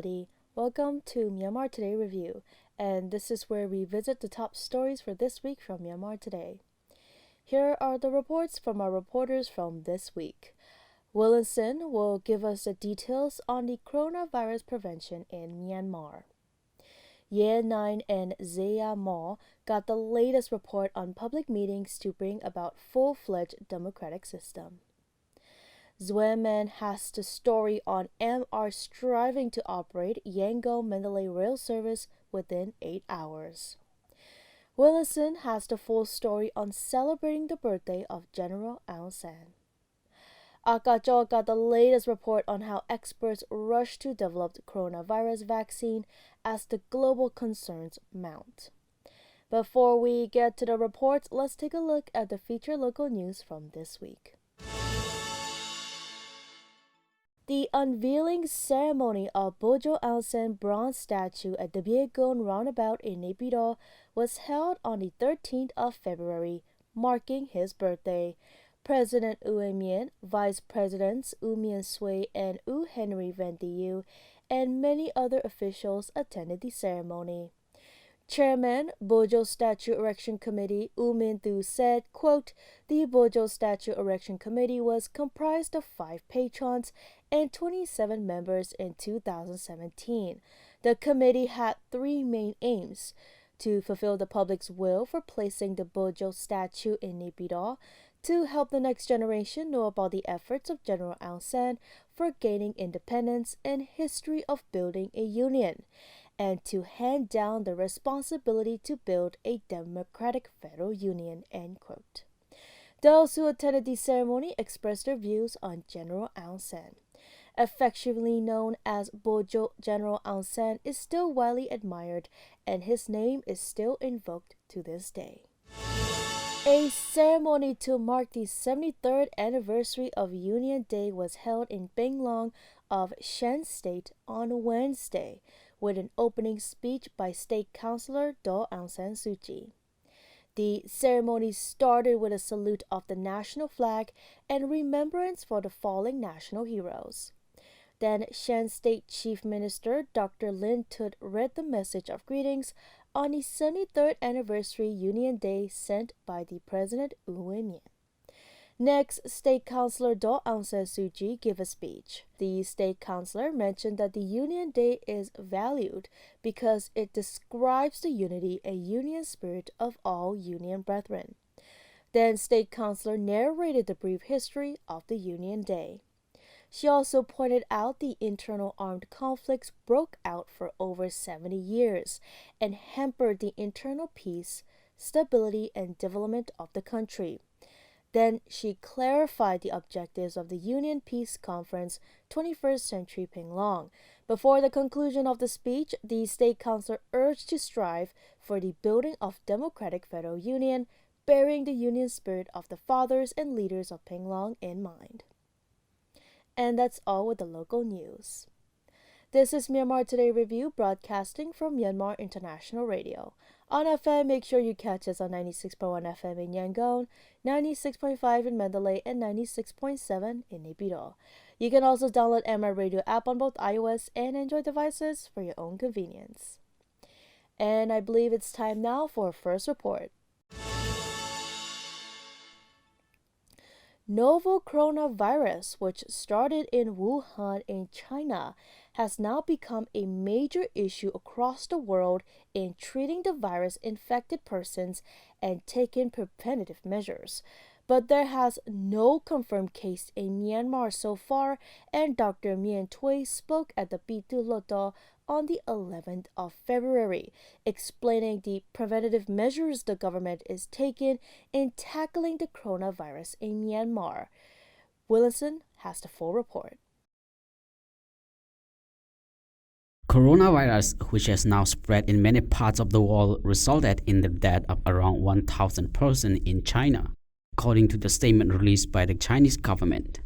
everybody. Welcome to Myanmar Today Review, and this is where we visit the top stories for this week from Myanmar Today. Here are the reports from our reporters from this week. Willinson will give us the details on the coronavirus prevention in Myanmar. Year 9 and Zaya Ma got the latest report on public meetings to bring about full-fledged democratic system. Zweman has the story on MR striving to operate Yangon-Mandalay rail service within 8 hours. Willinson has the full story on celebrating the birthday of General Aung. Akajo got the latest report on how experts rush to develop the coronavirus vaccine as the global concerns mount. Before we get to the reports, let's take a look at the featured local news from this week. The unveiling ceremony of Bojo Aung bronze statue at the Yangon roundabout in Naypyidaw was held on the 13th of February, marking his birthday. President U Mien, Vice Presidents U Mien-sui and U Henry Van Dieu, and many other officials attended the ceremony. Chairman, Bojo Statue Erection Committee, U Min-thu said, quote, "The Bojo Statue Erection Committee was comprised of 5 patrons and 27 members in 2017. The committee had 3 main aims: to fulfill the public's will for placing the Bojo statue in Naypyidaw, to help the next generation know about the efforts of General Aung San for gaining independence and history of building a union, and to hand down the responsibility to build a democratic federal union," end quote. Those who attended the ceremony expressed their views on General Aung San. Affectionately known as Bojo, General Aung San is still widely admired, and his name is still invoked to this day. A ceremony to mark the 73rd anniversary of Union Day was held in Penglong of Shan State on Wednesday, with an opening speech by State Councillor Do Aung San Suu Kyi. The ceremony started with a salute of the national flag and remembrance for the fallen national heroes. Then Shan State Chief Minister Dr. Lin Tut read the message of greetings on the 73rd anniversary Union Day sent by the President U Mien. Next, State Councillor Do Aung San Suu Kyi gave a speech. The State Councillor mentioned that the Union Day is valued because it describes the unity and union spirit of all Union brethren. Then State Councillor narrated the brief history of the Union Day. She also pointed out the internal armed conflicts broke out for over 70 years and hampered the internal peace, stability, and development of the country. Then she clarified the objectives of the Union Peace Conference 21st Century Penglong. Before the conclusion of the speech, the State Councillor urged to strive for the building of democratic federal union, bearing the union spirit of the fathers and leaders of Penglong in mind. And that's all with the local news. This is Myanmar Today Review, broadcasting from Myanmar International Radio. On FM, make sure you catch us on 96.1 FM in Yangon, 96.5 in Mandalay, and 96.7 in Naypyidaw. You can also download MI Radio app on both iOS and Android devices for your own convenience. And I believe it's time now for our first report. Novel coronavirus, which started in Wuhan in China, has now become a major issue across the world in treating the virus-infected persons and taking preventative measures. But there has no confirmed case in Myanmar so far, and Dr. Mien Tui spoke at the Pitu Loto on the 11th of February, explaining the preventative measures the government is taking in tackling the coronavirus in Myanmar. Willinson has the full report. Coronavirus, which has now spread in many parts of the world, resulted in the death of around 1,000 persons in China, according to the statement released by the Chinese government.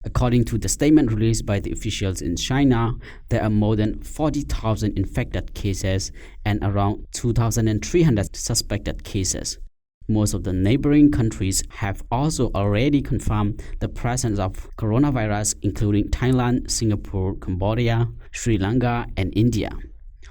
According to the statement released by the officials in China, there are more than 40,000 infected cases and around 2,300 suspected cases. Most of the neighboring countries have also already confirmed the presence of coronavirus, including Thailand, Singapore, Cambodia, Sri Lanka, and India.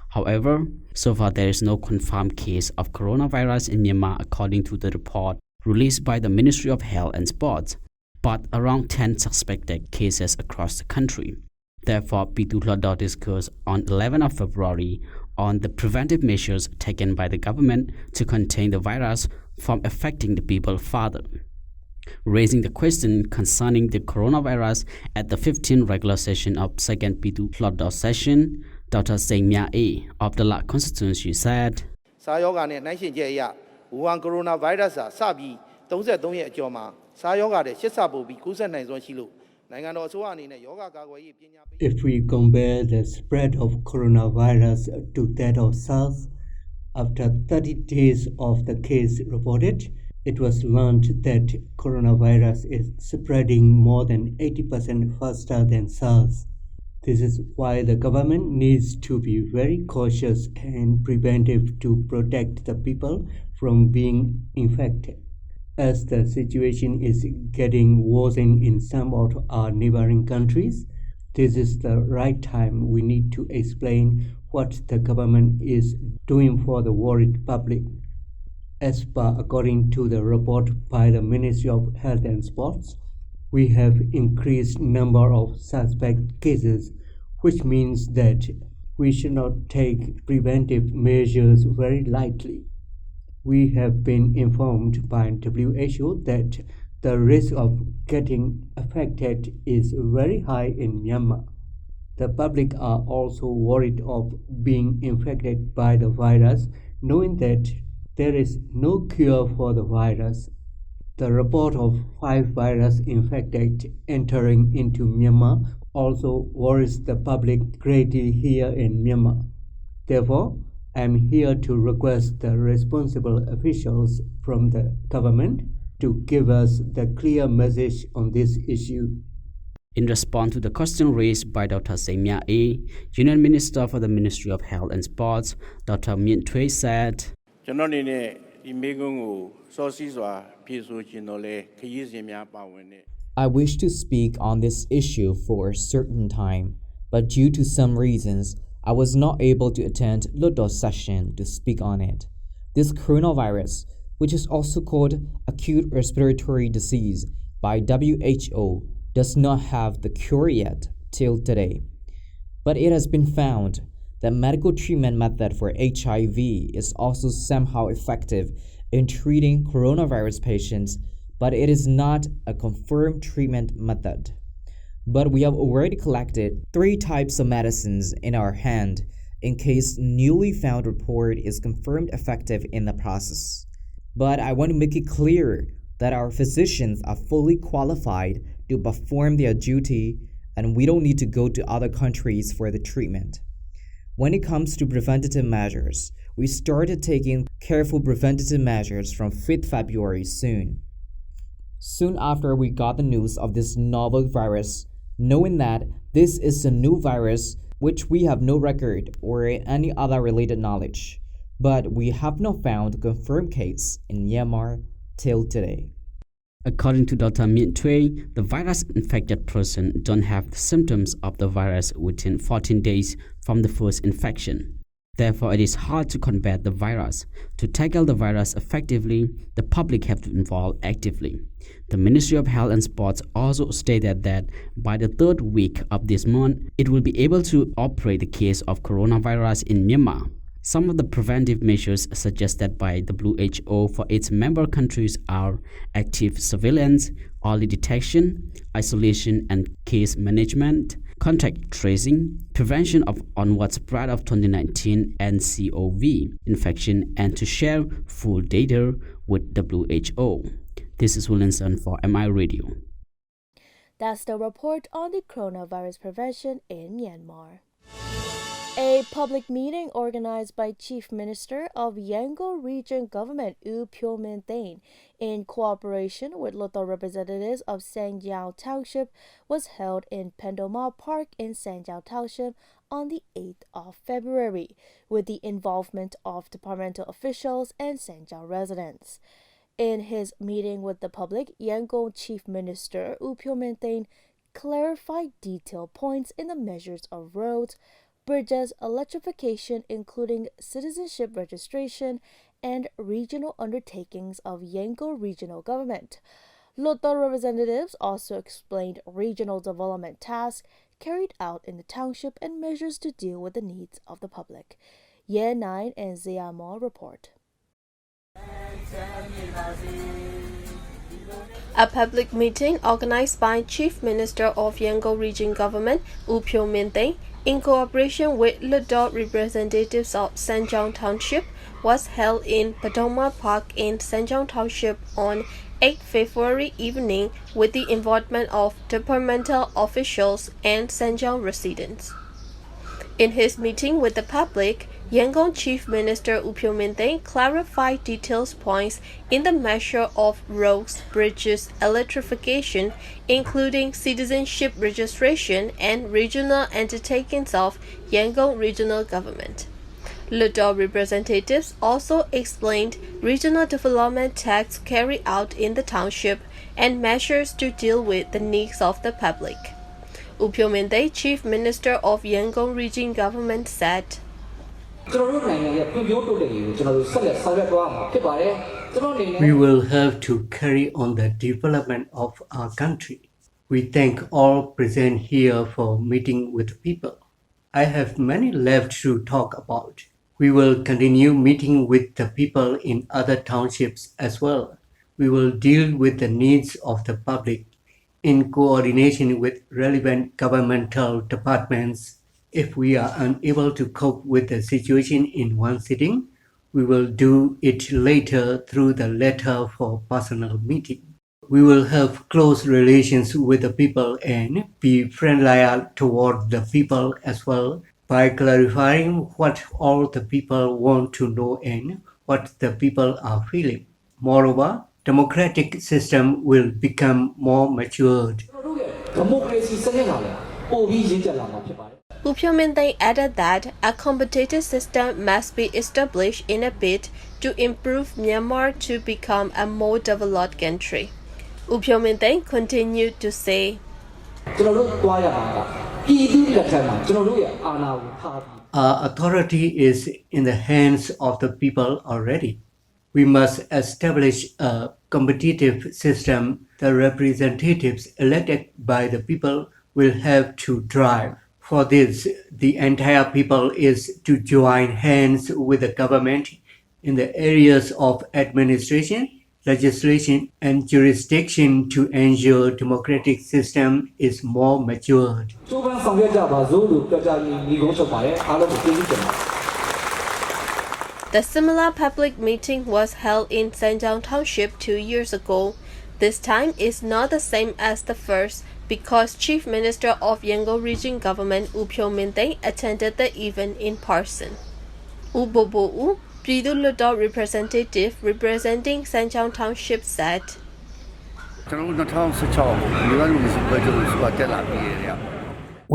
However, so far there is no confirmed case of coronavirus in Myanmar according to the report released by the Ministry of Health and Sports, but around 10 suspected cases across the country. Therefore, Pitulado discussed on 11th of February on the preventive measures taken by the government to contain the virus from affecting the people further. Raising the question concerning the coronavirus at the 15th regular session of 2nd Pitulado session, Dr. Sengmya A. of the La Constituency said, Wuhan coronavirus စပြီး33ရက်အကျော်မှာစားယောဂတဲ့ရှစ်ဆပိုပြီးကူးစက်နိုင်စွမ်းရှိလို့နိုင်ငံတော်အစိုးရအနေနဲ့ယောဂကာကွယ်ရေးပညာပေး If we compare the spread of coronavirus to that of SARS, after 30 days of the case reported, it was learned that coronavirus is spreading more than 80% faster than SARS. This is why the government needs to be very cautious and preventive to protect the people from being infected. As the situation is getting worsened in some of our neighboring countries, this is the right time we need to explain what the government is doing for the worried public. As per according to the report by the Ministry of Health and Sports, we have increased number of suspect cases, which means that we should not take preventive measures very lightly. We have been informed by WHO that the risk of getting affected is very high in Myanmar. The public are also worried of being infected by the virus, knowing that there is no cure for the virus. The report of 5 virus infected entering into Myanmar also worries the public greatly here in Myanmar. Therefore, I am here to request the responsible officials from the government to give us the clear message on this issue. In response to the question raised by Dr. Sengmya A., Union Minister for the Ministry of Health and Sports, Dr. Mon-Fri said, I wish to speak on this issue for a certain time, but due to some reasons, I was not able to attend Ludo's session to speak on it. This coronavirus, which is also called acute respiratory disease by WHO, does not have the cure yet till today. But it has been found that medical treatment method for HIV is also somehow effective in treating coronavirus patients, but it is not a confirmed treatment method. But we have already collected 3 types of medicines in our hand in case newly found report is confirmed effective in the process. But I want to make it clear that our physicians are fully qualified to perform their duty, and we don't need to go to other countries for the treatment. When it comes to preventative measures, we started taking careful preventative measures from 5th February soon. Soon after we got the news of this novel virus, knowing that this is a new virus which we have no record or any other related knowledge, but we have not found a confirmed case in Myanmar till today. According to Dr. Mon-Fri, the virus-infected person don't have the symptoms of the virus within 14 days from the first infection. Therefore, it is hard to combat the virus. To tackle the virus effectively, the public have to involve actively. The Ministry of Health and Sports also stated that by the 3rd week of this month, it will be able to operate the case of coronavirus in Myanmar. Some of the preventive measures suggested by WHO for its member countries are active surveillance, early detection, isolation and case management, contact tracing, prevention of onward spread of 2019 nCoV infection, and to share full data with WHO. This is Williamson for MI Radio. That's the report on the coronavirus prevention in Myanmar. A public meeting organized by Chief Minister of Yangon Region Government U Pyo-min Thein in cooperation with local representatives of Sanjiao Township was held in Pendoma Park in Sanjiao Township on the 8th of February with the involvement of departmental officials and Sanjiao residents. In his meeting with the public, Yangon Chief Minister U Pyo-min clarified detailed points in the measures of roads, bridges, electrification, including citizenship registration, and regional undertakings of Yangon regional government. Local representatives also explained regional development tasks carried out in the township and measures to deal with the needs of the public. Ye 9 and Myamar report. A public meeting organized by Chief Minister of Yangon Region Government U Pyo-min in cooperation with local representatives of Sanjiang Township was held in Padoma Park in Sanjiang Township on 8 February evening with the involvement of departmental officials and Sanjiang residents. In his meeting with the public, Yangon Chief Minister U Pyo-min clarified detailed points in the measure of roads, bridges, electrification, including citizenship registration and regional undertakings of Yangon regional government. Local representatives also explained regional development tasks carried out in the township and measures to deal with the needs of the public. U Pyo-min, Chief Minister of Yangon Region Government, said, We will have to carry on the development of our country. We thank all present here for meeting with people. I have many left to talk about. We will continue meeting with the people in other townships as well. We will deal with the needs of the public in coordination with relevant governmental departments. If we are unable to cope with the situation in one sitting, we will do it later through the letter for personal meeting. We will have close relations with the people and be friendlier toward the people as well by clarifying what all the people want to know and what the people are feeling. Moreover, democratic system will become more matured. U Pyo-min added that a competitive system must be established in a bid to improve Myanmar to become a more developed country. U Pyo-min continued to say, Our authority is in the hands of the people already. We must establish a competitive system the representatives elected by the people will have to drive. For this, the entire people is to join hands with the government in the areas of administration, legislation, and jurisdiction to ensure democratic system is more matured. The similar public meeting was held in Sanjiang Township 2 years ago. This time is not the same as the first because Chief Minister of Yangon Region Government U Pyo-min attended the event in person. U Bojo,ပြည်သူ့လွှတ်တော် representative representing Sanjiang Township, said,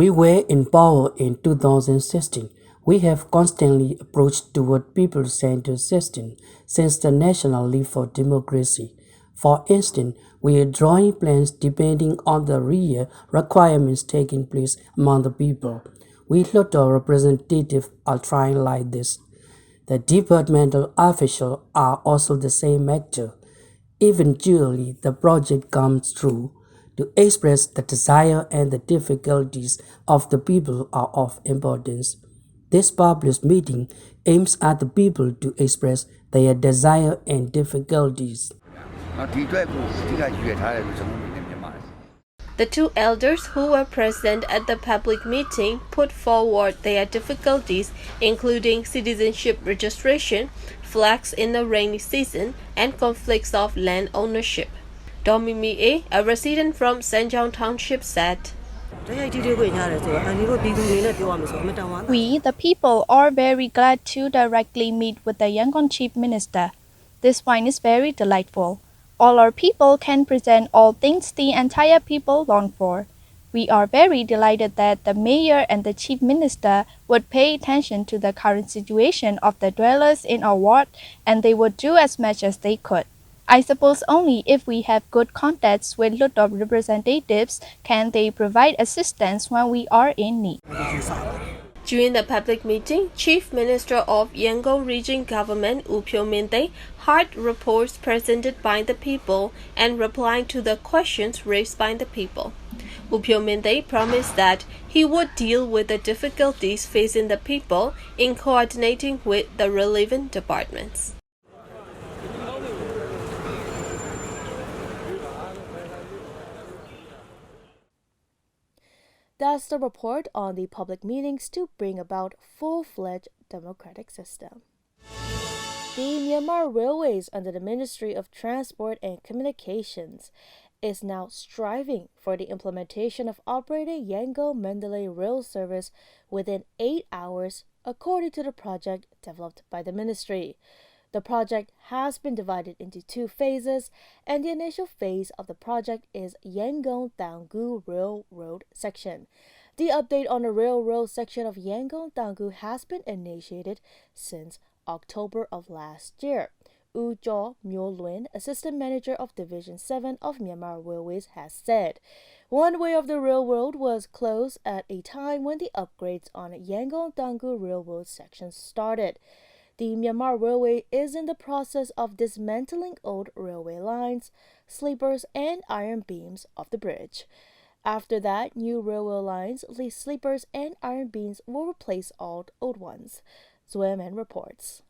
We were in power in 2016. We have constantly approached toward people-centered system since the National League for Democracy. For instance, we are drawing plans depending on the real requirements taking place among the people. We local representatives are trying like this. The departmental officials are also the same actor. Eventually, the project comes through. To express the desire and the difficulties of the people are of importance. This public meeting aims at the people to express their desire and difficulties. The two elders who were present at the public meeting put forward their difficulties, including citizenship registration, floods in the rainy season, and conflicts of land ownership. Domimi, a resident from Sanjiang Township, said, We, the people, are very glad to directly meet with the Yangon Chief Minister. This point is very delightful. All our people can present all things the entire people long for. We are very delighted that the mayor and the chief minister would pay attention to the current situation of the dwellers in our ward, and they would do as much as they could. I suppose only if we have good contacts with Ludop representatives can they provide assistance when we are in need. During the public meeting, Chief Minister of Yangon Region Government Upyo heard reports presented by the people and replied to the questions raised by the people. Upyo promised that he would deal with the difficulties facing the people in coordinating with the relevant departments. That's the report on the public meetings to bring about full-fledged democratic system. The Myanmar Railways under the Ministry of Transport and Communications is now striving for the implementation of operating Yangon-Mandalay rail service within 8 hours according to the project developed by the ministry. The project has been divided into 2 phases, and the initial phase of the project is Yangon-Tanggu Railroad section. The update on the railroad section of Yangon-Tanggu has been initiated since October of last year. Bojo Lwin, Assistant Manager of Division 7 of Myanmar Railways, has said. One way of the railroad was closed at a time when the upgrades on Yangon-Tanggu Railroad section started. The Myanmar Railway is in the process of dismantling old railway lines, sleepers, and iron beams of the bridge. After that, new railway lines, sleepers, and iron beams will replace all old ones, Zueman reports.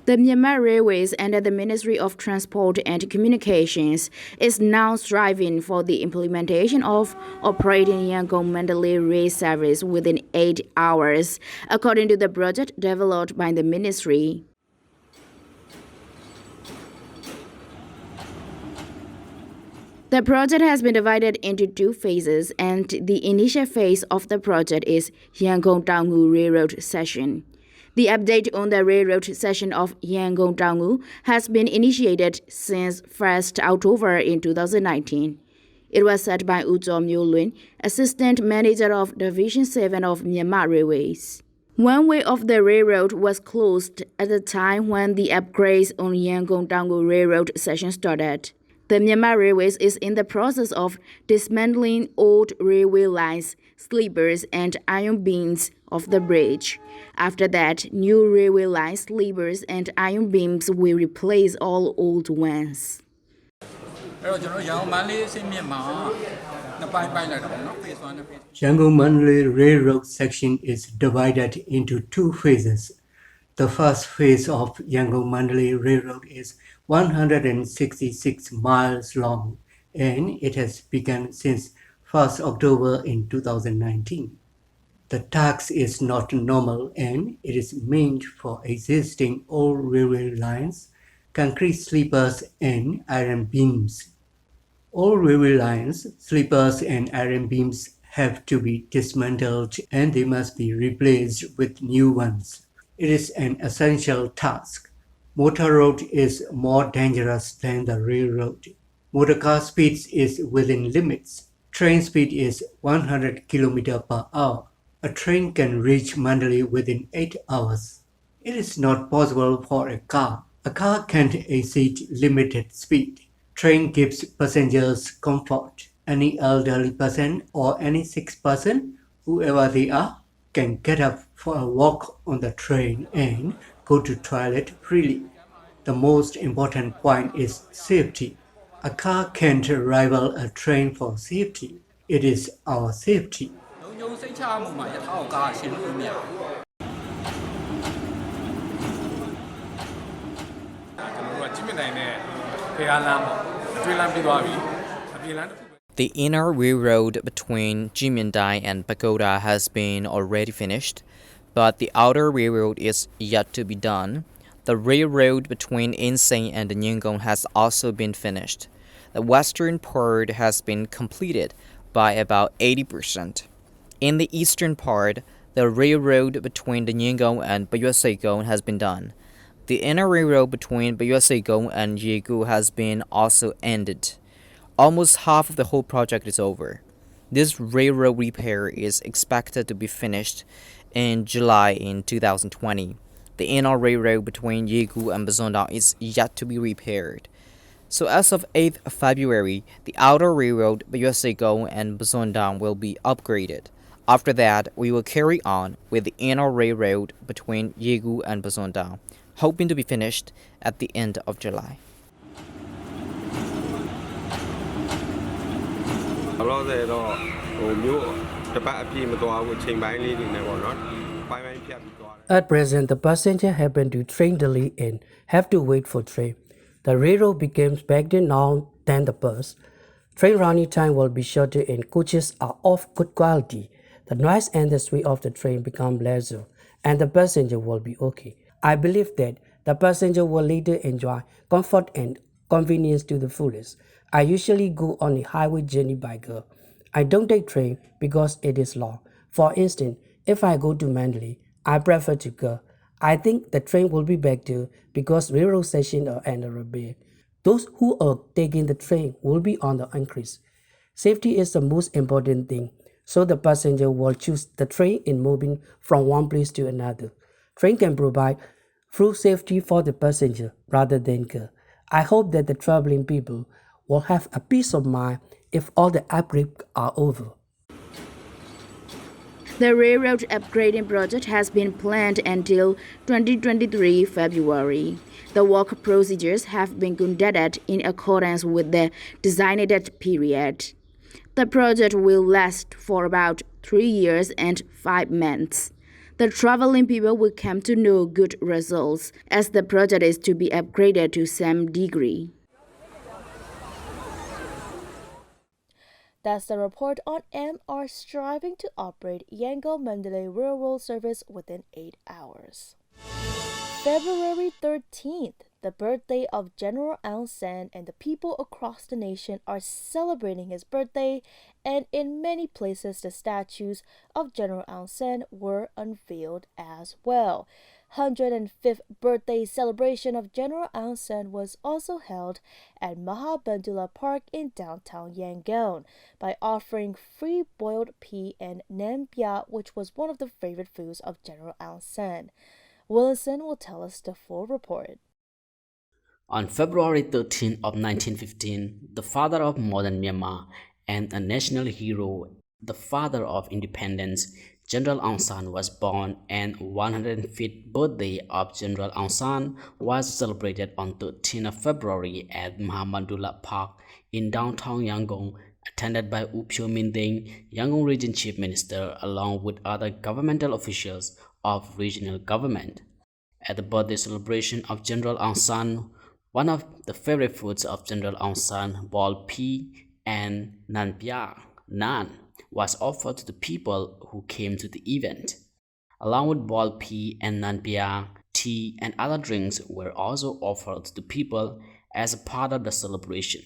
The Myanmar Railways under the Ministry of Transport and Communications is now striving for the implementation of operating Yangon-Mandalay rail service within 8 hours, according to the project developed by the ministry. The project has been divided into 2 phases, and the initial phase of the project is Yangon-Tanggu Railroad section. The update on the railroad section of Yangon-Tanggu has been initiated since 1st October in 2019. It was said by Bojo Lwin, Assistant Manager of Division 7 of Myanmar Railways. One way of the railroad was closed at the time when the upgrades on Yangon-Tanggu Railroad section started. The Myanmar Railways is in the process of dismantling old railway lines, sleepers, and iron beams of the bridge. After that, new railway lines, sleepers, and iron beams will replace all old ones. Yangon-Mandalay Railroad section is divided into 2 phases. The first phase of Yangon-Mandalay Railroad is 166 miles long, and it has begun since 1st October in 2019. The tax is not normal, and it is meant for existing old railway lines, concrete sleepers, and iron beams. All railway lines, sleepers, and iron beams have to be dismantled, and they must be replaced with new ones. It is an essential task. Motor road is more dangerous than the railroad. Motor car speed is within limits. Train speed is 100 km per hour. A train can reach Mandalay within 8 hours. It is not possible for a car. A car can't exceed limited speed. Train gives passengers comfort. Any elderly person or any sick person, whoever they are, can get up for a walk on the train and go to toilet freely. The most important point is safety. A car can't rival a train for safety. It is our safety. The inner railroad between Jimyandai and Pagoda has been already finished, but the outer railroad is yet to be done. The railroad between Insane and Yangon has also been finished. The western part has been completed by about 80%. In the eastern part, the railroad between the Yangon and Bayuasegon has been done. The inner railroad between Bayuasegon and Yegu has been also ended. Almost half of the whole project is over. This railroad repair is expected to be finished in July in 2020. the inner railroad between Yegu and Bazonda is yet to be repaired. So as of 8th February, the outer railroad Yego and Bazonda will be upgraded. After that, we will carry on with the inner railroad between Yegu and Bazonda, hoping to be finished at the end of July. At present, the passenger happen to train delay and have to wait for train. The railroad becomes better now than the bus. Train running time will be shorter and coaches are of good quality. The noise and the speed of the train become lesser and the passenger will be okay. I believe that the passenger will later enjoy comfort and convenience to the fullest. I usually go on a highway journey by car. I don't take train because it is long. For instance, if I go to Mandalay, I prefer to go. I think the train will be better because railroad stations are under repair. Those who are taking the train will be on the increase. Safety is the most important thing, so the passenger will choose the train in moving from one place to another. Train can provide full safety for the passenger rather than car. I hope that the traveling people will have a peace of mind if all the upgrades are over. The railroad upgrading project has been planned until 2023 February. The work procedures have been conducted in accordance with the designated period. The project will last for about 3 years and 5 months. The traveling people will come to know good results as the project is to be upgraded to some degree. That's the report on MR striving to operate Yangon-Mandalay railroad service within 8 hours. February 13th, the birthday of General Aung San, and the people across the nation are celebrating his birthday, and in many places the statues of General Aung San were unveiled as well. 105th birthday celebration of General Aung San was also held at Mahabandula Park in downtown Yangon by offering free boiled pea and nem pia, which was one of the favorite foods of General Aung San. Wilson will tell us the full report. On February 13 of 1915, the father of modern Myanmar and a national hero, the father of independence, General Aung San was born, and 105th birthday of General Aung San was celebrated on 13 of February at Mahabandula Park in downtown Yangon, attended by U Phyo Min Deng, Yangon Region Chief Minister, along with other governmental officials of regional government. At the birthday celebration of General Aung San, one of the favorite foods of General Aung San, boiled pea and naan pia, naan, was offered to the people who came to the event. Along with boiled pea and naan pia, tea and other drinks were also offered to the people as a part of the celebration.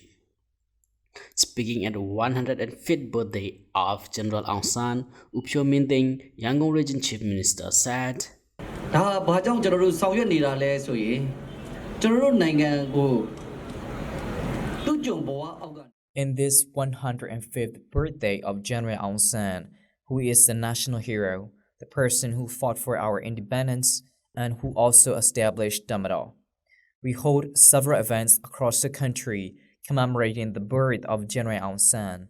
Speaking at the 105th birthday of General Aung San, U Phyo Min Deng, Yangon Region Chief Minister, said, In this 105th birthday of General Aung San, who is the national hero, the person who fought for our independence and who also established Damodar, we hold several events across the country commemorating the birth of General Aung San.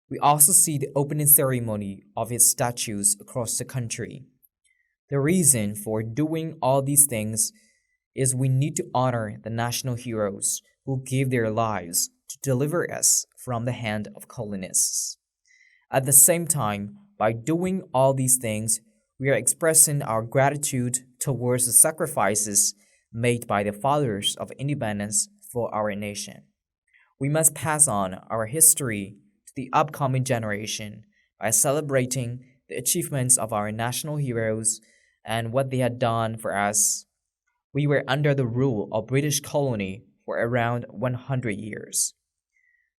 We also see the opening ceremony of his statues across the country. The reason for doing all these things is we need to honor the national heroes who gave their lives to deliver us from the hand of colonists. At the same time, by doing all these things, we are expressing our gratitude towards the sacrifices made by the fathers of independence for our nation. We must pass on our history to the upcoming generation by celebrating the achievements of our national heroes and what they had done for us. We were under the rule of British colony for around 100 years.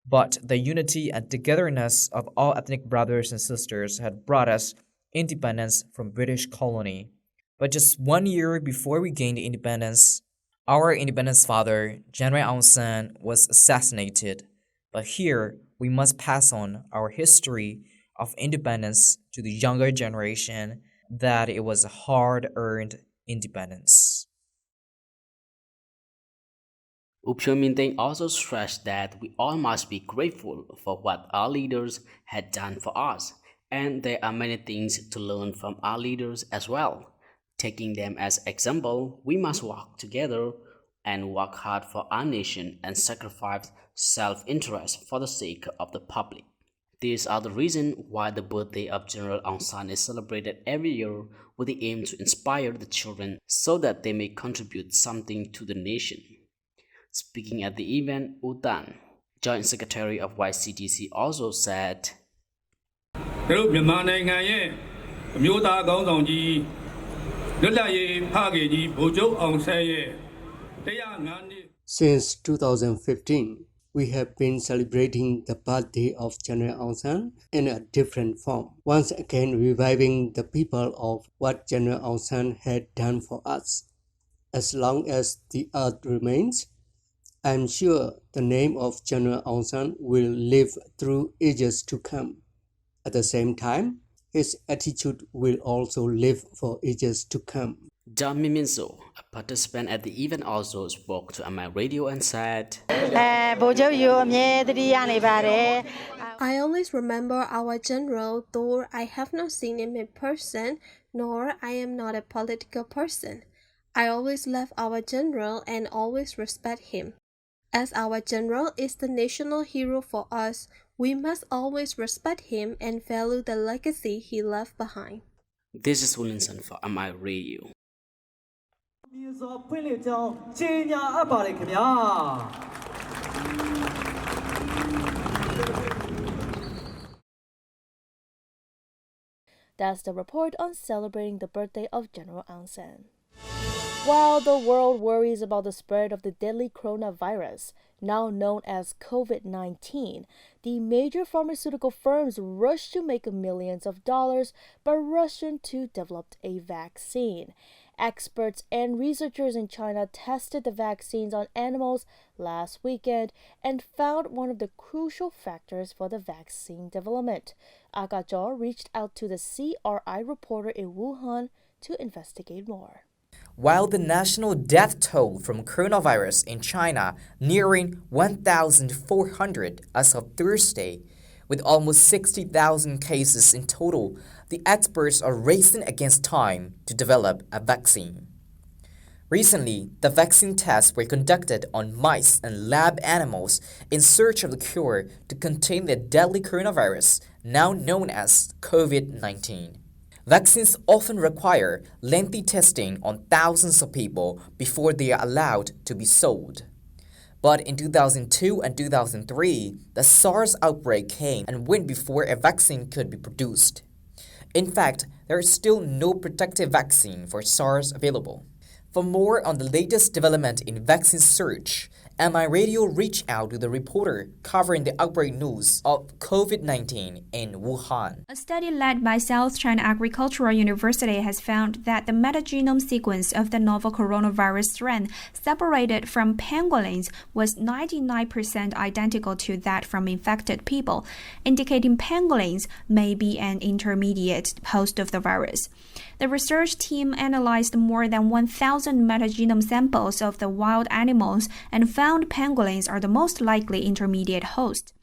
But the unity and togetherness of all ethnic brothers and sisters had brought us independence from British colony. But just 1 year before we gained independence, our independence father, General Aung San, was assassinated. But here, we must pass on our history of independence to the younger generation, that it was a hard-earned independence. Upsho also stressed that we all must be grateful for what our leaders had done for us, and there are many things to learn from our leaders as well. Taking them as example, we must work together and work hard for our nation and sacrifice self-interest for the sake of the public. These are the reasons why the birthday of General Aung San is celebrated every year with the aim to inspire the children so that they may contribute something to the nation. Speaking at the event, U Tan, Joint Secretary of YCDC, also said, Since 2015, we have been celebrating the birthday of General Aung San in a different form, once again reviving the people of what General Aung San had done for us. As long as the earth remains, I am sure the name of General Aung San will live through ages to come. At the same time, his attitude will also live for ages to come. Dami Minso, a participant at the event, also spoke to MI Radio and said, I always remember our general, though I have not seen him in person, nor I am not a political person. I always love our general and always respect him. As our general is the national hero for us, we must always respect him and value the legacy he left behind. This is Williamson for MI Radio. That's the report on celebrating the birthday of General Aung San. While the world worries about the spread of the deadly coronavirus, now known as COVID-19, the major pharmaceutical firms rushed to make millions of dollars by rushing to develop a vaccine. Experts and researchers in China tested the vaccines on animals last weekend and found one of the crucial factors for the vaccine development. Aga Zhou reached out to the CRI reporter in Wuhan to investigate more. While the national death toll from coronavirus in China nearing 1,400 as of Thursday, with almost 60,000 cases in total, the experts are racing against time to develop a vaccine. Recently, the vaccine tests were conducted on mice and lab animals in search of the cure to contain the deadly coronavirus, now known as COVID-19. Vaccines often require lengthy testing on thousands of people before they are allowed to be sold. But in 2002 and 2003, the SARS outbreak came and went before a vaccine could be produced. In fact, there is still no protective vaccine for SARS available. For more on the latest development in vaccine search, MI Radio reached out to the reporter covering the outbreak news of COVID-19 in Wuhan. A study led by South China Agricultural University has found that the metagenome sequence of the novel coronavirus strain separated from pangolins was 99% identical to that from infected people, indicating pangolins may be an intermediate host of the virus. The research team analyzed more than 1,000 metagenome samples of the wild animals and found pangolins are the most likely intermediate host.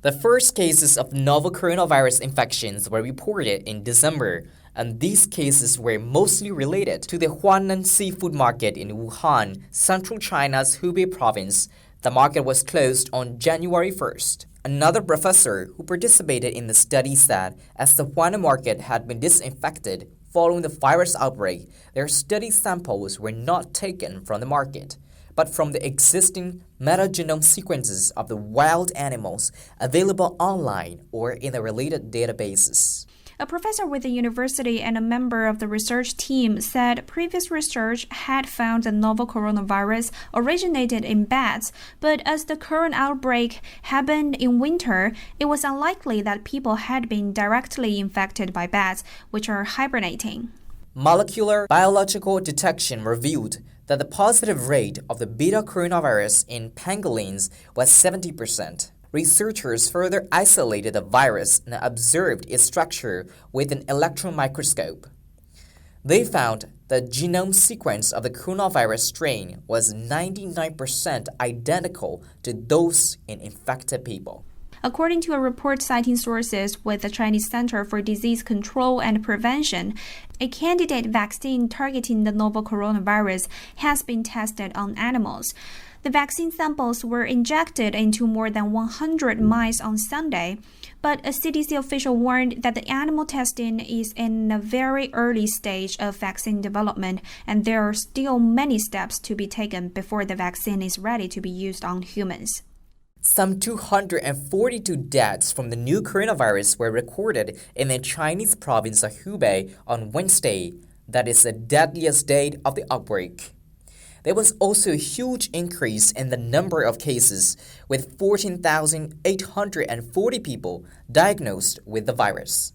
The first cases of novel coronavirus infections were reported in December, and these cases were mostly related to the Huanan seafood market in Wuhan, central China's Hubei province. The market was closed on January 1st. Another professor who participated in the study said as the Huanan market had been disinfected following the virus outbreak, their study samples were not taken from the market, but from the existing metagenome sequences of the wild animals available online or in the related databases. A professor with the university and a member of the research team said previous research had found the novel coronavirus originated in bats, but as the current outbreak happened in winter, it was unlikely that people had been directly infected by bats, which are hibernating. Molecular biological detection revealed that the positive rate of the beta coronavirus in pangolins was 70%. Researchers further isolated the virus and observed its structure with an electron microscope. They found the genome sequence of the coronavirus strain was 99% identical to those in infected people. According to a report citing sources with the Chinese Center for Disease Control and Prevention, a candidate vaccine targeting the novel coronavirus has been tested on animals. The vaccine samples were injected into more than 100 mice on Sunday, but a CDC official warned that the animal testing is in a very early stage of vaccine development, and there are still many steps to be taken before the vaccine is ready to be used on humans. Some 242 deaths from the new coronavirus were recorded in the Chinese province of Hubei on Wednesday. That is the deadliest date of the outbreak. There was also a huge increase in the number of cases, with 14,840 people diagnosed with the virus.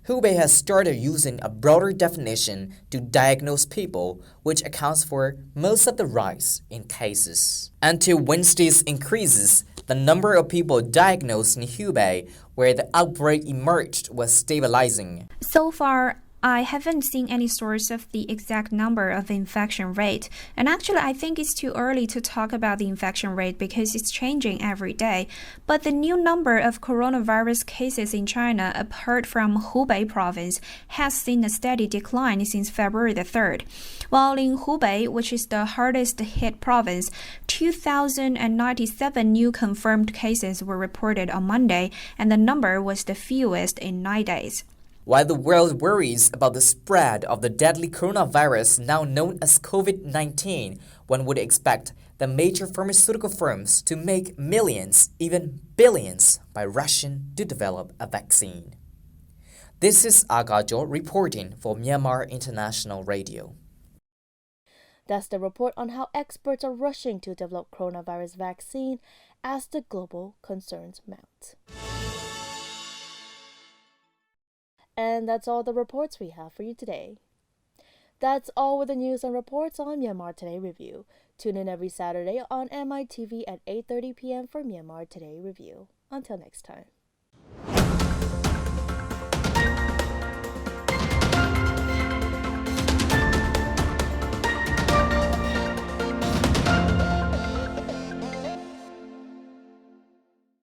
Hubei has started using a broader definition to diagnose people, which accounts for most of the rise in cases. Until Wednesday's increases, the number of people diagnosed in Hubei where the outbreak emerged was stabilizing. So far, I haven't seen any source of the exact number of infection rate. And actually, I think it's too early to talk about the infection rate because it's changing every day. But the new number of coronavirus cases in China, apart from Hubei province, has seen a steady decline since February the 3rd. While in Hubei, which is the hardest hit province, 2,097 new confirmed cases were reported on Monday, and the number was the fewest in 9 days. While the world worries about the spread of the deadly coronavirus now known as COVID-19, one would expect the major pharmaceutical firms to make millions, even billions, by rushing to develop a vaccine. This is Bojo reporting for Myanmar International Radio. That's the report on how experts are rushing to develop coronavirus vaccine as the global concerns mount. And that's all the reports we have for you today. That's all with the news and reports on Myanmar Today Review. Tune in every Saturday on MITV at 8:30 p.m. for Myanmar Today Review. Until next time.